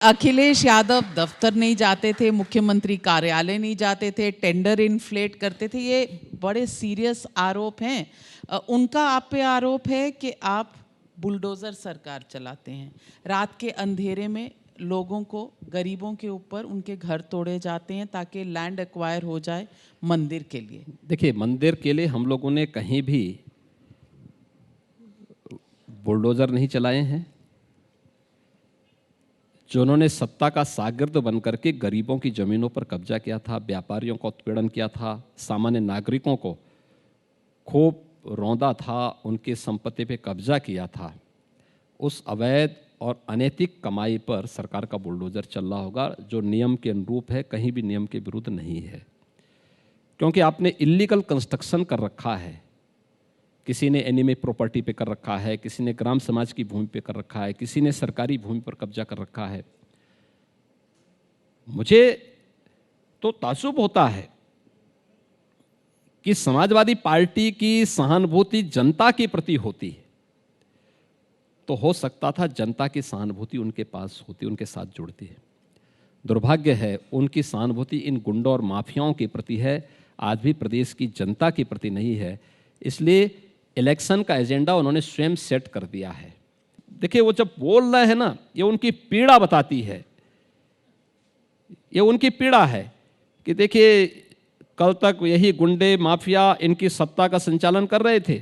अखिलेश यादव दफ्तर नहीं जाते थे, मुख्यमंत्री कार्यालय नहीं जाते थे, टेंडर इन्फ्लेट करते थे। ये बड़े सीरियस आरोप हैं। उनका आप पे आरोप है कि आप बुलडोज़र सरकार चलाते हैं। रात के अंधेरे में लोगों को, गरीबों के ऊपर उनके घर तोड़े जाते हैं ताकि लैंड एक्वायर हो जाए मंदिर के लिए। देखिए, मंदिर के लिए हम लोगों ने कहीं भी बुलडोज़र नहीं चलाए हैं। जो उन्होंने सत्ता का शागिर्द बनकर के गरीबों की ज़मीनों पर कब्जा किया था, व्यापारियों का उत्पीड़न किया था, सामान्य नागरिकों को खूब रौंदा था, उनकी संपत्ति पे कब्जा किया था, उस अवैध और अनैतिक कमाई पर सरकार का बुलडोज़र चल रहा होगा, जो नियम के अनुरूप है, कहीं भी नियम के विरुद्ध नहीं है। क्योंकि आपने इल्लीगल कंस्ट्रक्शन कर रखा है, किसी ने एनिमी प्रॉपर्टी पे कर रखा है, किसी ने ग्राम समाज की भूमि पे कर रखा है, किसी ने सरकारी भूमि पर कब्जा कर रखा है। मुझे तो ताज्जुब होता है कि समाजवादी पार्टी की सहानुभूति जनता के प्रति होती है, तो हो सकता था जनता की सहानुभूति उनके पास होती, उनके साथ जुड़ती है। दुर्भाग्य है, उनकी सहानुभूति इन गुंडों और माफियाओं के प्रति है, आज भी प्रदेश की जनता के प्रति नहीं है। इसलिए इलेक्शन का एजेंडा उन्होंने स्वयं सेट कर दिया है। देखिए, वो जब बोल रहे हैं ना, ये उनकी पीड़ा बताती है। ये उनकी पीड़ा है कि देखिए, कल तक यही गुंडे माफिया इनकी सत्ता का संचालन कर रहे थे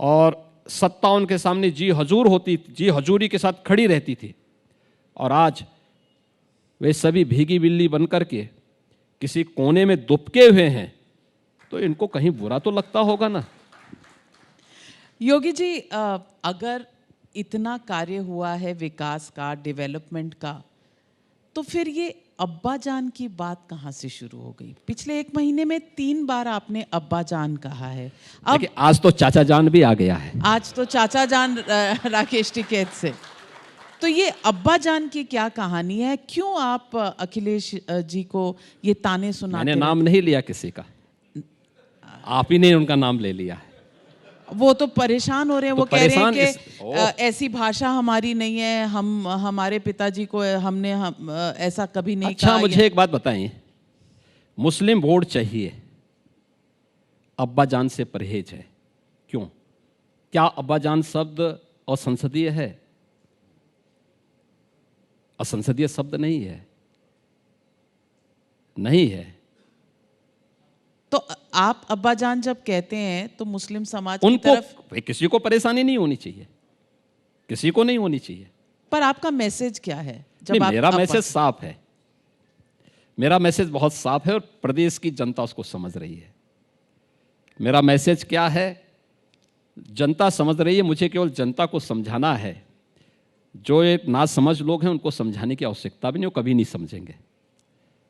और सत्ता उनके सामने जी हजूर होती, जी हजूरी के साथ खड़ी रहती थी, और आज वे सभी भीगी बिल्ली बनकर के किसी कोने में दुबके हुए हैं, तो इनको कहीं बुरा तो लगता होगा ना। योगी जी, अगर इतना कार्य हुआ है विकास का, डेवलपमेंट का, तो फिर ये अब्बा जान की बात कहाँ से शुरू हो गई? पिछले 1 महीने में 3 बार आपने अब्बा जान कहा है। अब आज तो चाचा जान भी आ गया है। आज तो चाचा जान राकेश टिकैत से। तो ये अब्बा जान की क्या कहानी है? क्यों आप अखिलेश जी को ये ताने सुनाते? मैंने नाम नहीं लिया किसी का, आप ही ने उनका नाम ले लिया है। वो तो परेशान हो रहे हैं, वो कह रहे हैं कि ऐसी भाषा हमारी नहीं है, हमारे पिताजी को हमने ऐसा कभी नहीं कहा। अच्छा, मुझे एक बात बताइए, मुस्लिम वोट चाहिए, अब्बा जान से परहेज है, क्यों? क्या अब्बा जान शब्द असंसदीय है? असंसदीय शब्द नहीं है, नहीं है। तो आप अब्बा जान जब कहते हैं तो मुस्लिम समाज की तरफ किसी को परेशानी नहीं होनी चाहिए, किसी को नहीं होनी चाहिए। पर आपका मैसेज क्या है? जब मेरा मैसेज साफ है, मेरा मैसेज बहुत साफ है और प्रदेश की जनता उसको समझ रही है। मेरा मैसेज क्या है, जनता समझ रही है, मुझे केवल जनता को समझाना है। जो ये नासमझ लोग हैं उनको समझाने की आवश्यकता भी नहीं, वो कभी नहीं समझेंगे।